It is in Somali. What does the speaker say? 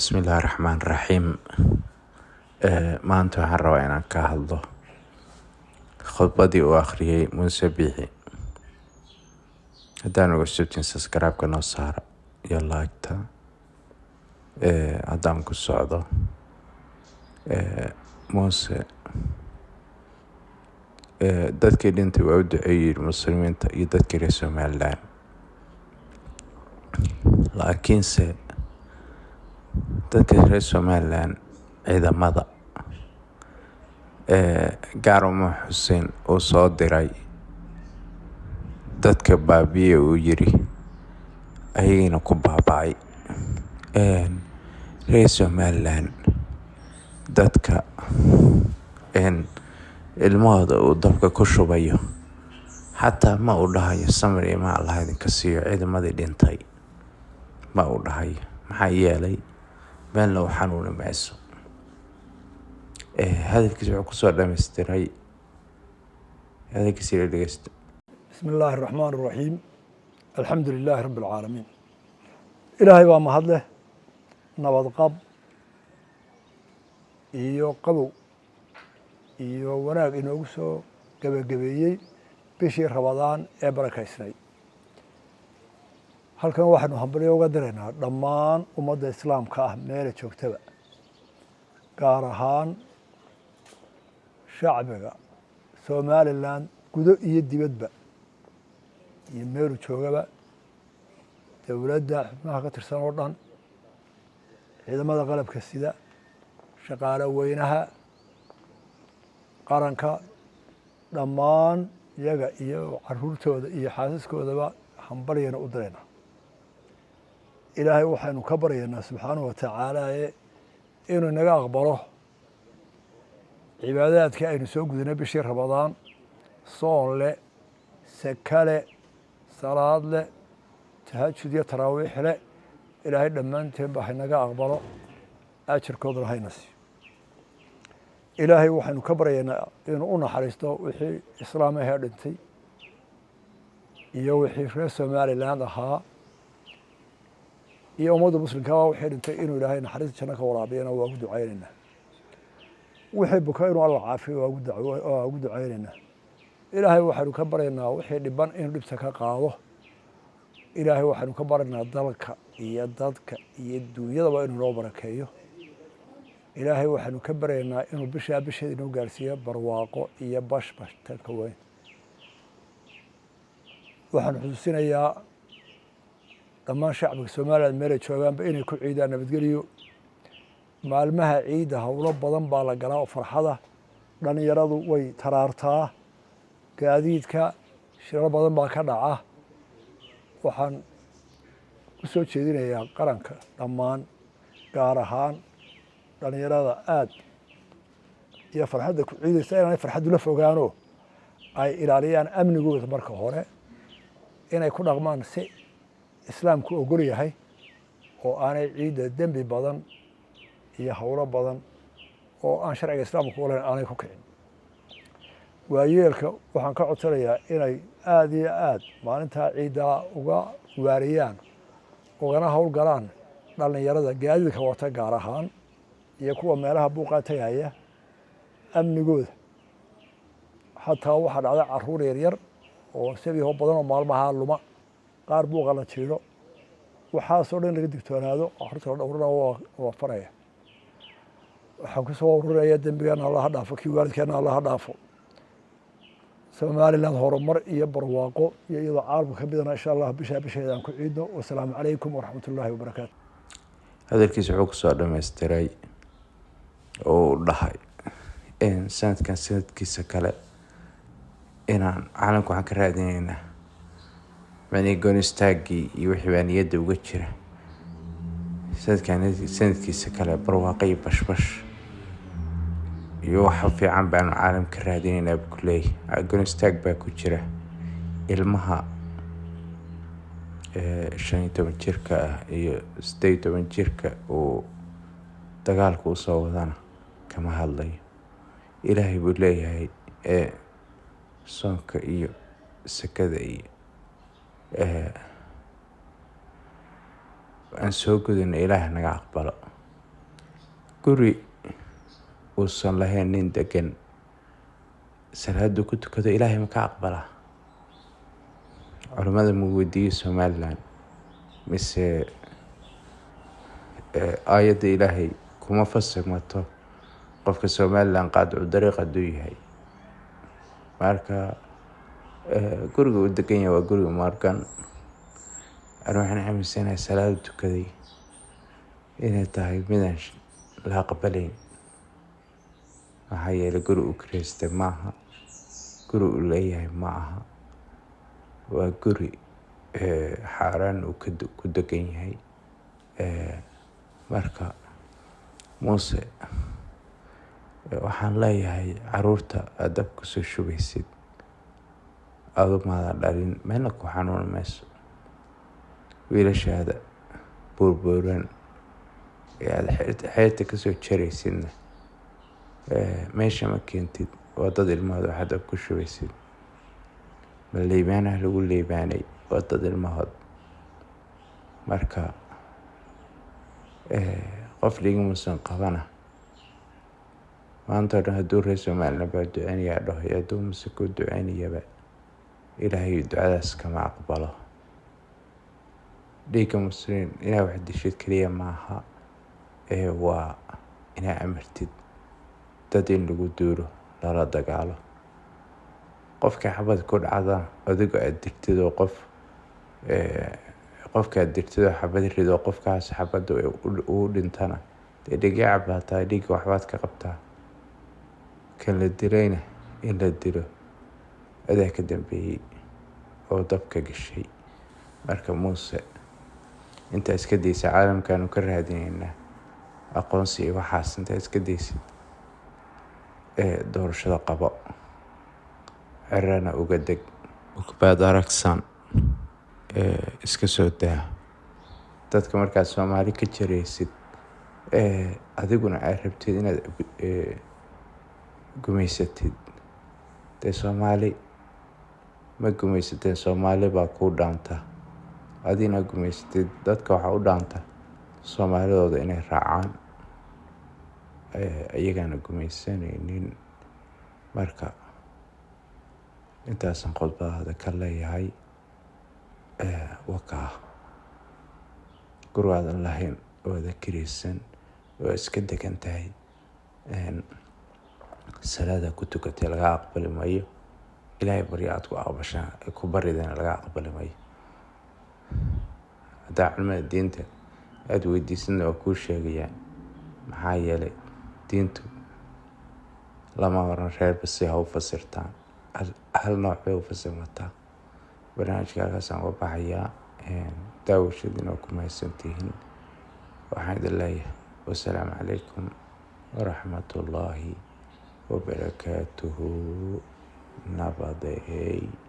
Bismillahirrahmanirrahiim. Maanta waxaan rabaa inaan ka hadlo khudbadii uu akhriyay Muuse Biixi. Haddaan uga subtin subscribe-ka noo saara iyo like-ta. Haddaan ku socdo Muuse dadkii dhintay waa u duceeyey muslimiinta iyo dadkii reer Somaliland. Laakiinse dadka reer Somaliland ciidamada gaar uma Xuseen uu soo diray dadka baabiye uu yiri ayagina ku baaba'ay. Reer Somaliland dadka ilmahooda uu dabka ku shubayo xataa ma u dhahayo samir iyo ma Allah idinka siiyo ciidamadii dhintay ma u dhahayo. Maxaa yeelay meel loo xanuuna mayso. hadalkiisa wuxuu ku soo dhameystiray hadalkiisa dhageysta. بسم الله الرحمن الرحيم الحمد لله رب العالمين إلهي waa mahad leh nabad qab iyo qabow iyo wanaag inoogu soo gabagabeeyey bishii Ramadaan ee barakaysnay. halkan waxaanu hambalyo uga diraynaa dhammaan ummadda islaamka ah meel joogtaba, gaar ahaan shacbiga Somaliland gudo iyo dibadba iyo meel joogaba, dowladda xubnaha ka tirsan oo dhan, ciidamada qalabka sida, shaqaale weynaha qaranka dhammaan iyaga iyo caruurtooda iyo xaasaskoodaba hambalyana u diraynaa. ilaahay waxaynu ka baryaynaa subxaanahu wa tacaala inuu inaga aqbalo cibaadaadkii aynu soo gudinay bishii Ramadaan, soon leh, saka leh, salaad leh, tahajud iyo taraawiix leh. ilaahay dhammaanteenba haynaga aqbalo, ajirkoodana hayna siiyo. ilaahay waxaynu ka baryaynaa inuu u naxariisto wixii islaam ahee dhintay iyo wixii reer Somaliland ahaa iyo ummadda muslimka wixii dhintay inuu ilaahay naxariis janno ka waraabiyana waa ugu ducaynaynaa. wixii buka inuu alla caafiyo waa ugu ducaynaynaa. ilaahay waxaynu ka baryaynaa wixii dhiban inuu dhibta ka qaado. ilaahay waxaynu ka baryaynaa dalka iyo dadka iyo duunyadaba inuu noo barakeeyo. ilaahay waxaynu ka baryaynaa inuu bisheeda inoo gaarsiiyo barwaaqo iyo bashbash tanka weyn. waxaan xusuusinayaa dhammaan shacbiga Somaliland meel ay joogaanba inay ku ciidaan nabadgelyo. maalmaha ciida howlo badan baa la galaa oo farxada. dhalinyaradu way taraartaa, gaadiidka shiraro badan baa ka dhaca. waxaan u soo jeedinayaa qaranka dhammaan, gaar ahaan dhalinyarada aad iyo farxadda ku ciidaysa inaanay farxaddu la fogaano ay ilaaliyaan amnigooda marka hore, inay ku dhaqmaan si islaamku ogol yahay oo aanay ciidda dembi badan iyo howlo badan oo aan sharciga islaamka u lahayn aanay ku kicin. waayeelka waxaan ka codsanayaa inay aad iyo aad maalintaa ciiddaa uga waariyaan, ugana howlgalaan dhalinyarada gaadiidka wata gaar ahaan iyo kuwa meelaha buuqaa tagaya amnigooda. xataa waxaa dhacda caruur yaryar oo sabiho badan oo maalmaha luma, qaar buuqa la jiiro. waxaasoo dhan laga digtoonaado, caruurta la dhowrana waa faraya. waxaan ku soo ururaya dembigana Allah ha dhaafo, kii waalidkeena Allah ha dhaafo. Somaliland horumar iyo barwaaqo iyo iyadoo caalamka ka midana insha Allah bisheeda aan ku ciidno. Wassalaamu calaykum waraxmatullaahi wabarakaatu. hadalkiisa wuxuu ku soo dhameystiray oo dhahay sanadkan sanadkiisa kale inaan caalamka waxaan ka raadinaynaa gooni istaagii iyo wixii baa niyadda uga jira. sanadkiisa kale barwaaqo iyo bashbash iyo wax fiican baanu caalamka ka raadinaynaa buu ku leeyahay. gooni istaag baa ku jira. ilmaha 15 jirka ah iyo 18 jirka uu dagaalku u soo wadana kama hadlayo. ilaahay buu leeyahay soonka iyo sakada iyo aan soo gudin ilaah naga aqbalo. guri uusan lahayn nin degan salaadu ku tukado ilaahay ma ka aqbalaa? Culimada ma weydiiyey Somaliland mise aayadda ilaahay kuma fasirmato qofka Somaliland qaadcu dariiq hadduu yahay. Marka guriga uu degan yahay waa guriga Morgan. Ani waxaan aaminsanahay salaada tukaday inay tahay midaan la aqbalayn. Maxaa yeelay guri uu kireystay maaha, guri uu leeyahay ma aha, waa guri xaaraan uu ku degan yahay. Marka Muuse waxaan leeyahay caruurta aad dab ku soo shubaysid adu maadan dhalin, meelna ku xanuun mayso. Wiilashaada buurbuuran ee aad xeerta ka soo jaraysidna meesha ma keentid, waa dad ilmahood waxaad dab ku shubaysid. Ma liibaanaha lagu liibaanay waa dad ilmahood. Marka qof dhiig muusan qabana maanta oo dhan hadduu reer Somaliland baa duceynayaa dhaho iyo hadduu Muuse ku duceynayaba ilaahay ducadaas kama aqbalo. Dhiigga muslimiin inaa wax dishid keliya maaha, waa inaa amartid dad in lagu duuro lala dagaalo. Qofka xabad ku dhacda adigo aad digtid oo qofka aad digtid oo xabad rido qofkaas xabadda uu dhintana dee dhigyacab baa tahay, dhiigga waxbaad ka qabtaa. Kan la dilayna in la dilo adaa ka dambeeyey oo dabka gashay. Marka Muuse intaa iska daysa caalamkaanu ka raadinaynaa aqoonsi iyo waxaas intaa iska daysid doorashada qabo, cirana uga deg, ukbaad aragsan iska soo daa. Dadka markaad Soomaali ka jaraysid adiguna aad rabtid inaad gumaysatid, dee Soomaali ma gumaysateen, Soomaali baa kuu dhaanta. Adina gumaysatid, dadka waxaa u dhaanta Soomaalidooda inay raacaan iyagana gumaysanaynin. Marka intaasan khudbadaada ka leeyahay wakaa gurigaadan lahayn ooda kiraysan oo iska degan tahay salaada ku tukatay laga aqbali maayo. Ilaahay barya aad ku baridana laga aqbali maayo. Haddaa culimada diinta aad weydiisidna waa kuu sheegayaan. Maxaa yeelay diintu lama oran reer basi ha u fasirtaan, hal nooc bay u fasirmataa. Barnaamijka halkaasaan uga baxayaa. daawashadiina waa ku mahadsantihiin. Waxaan idin leeyahay wassalaamu calaykum waraxmatullaahi wabarakaatuhu. Nabadey.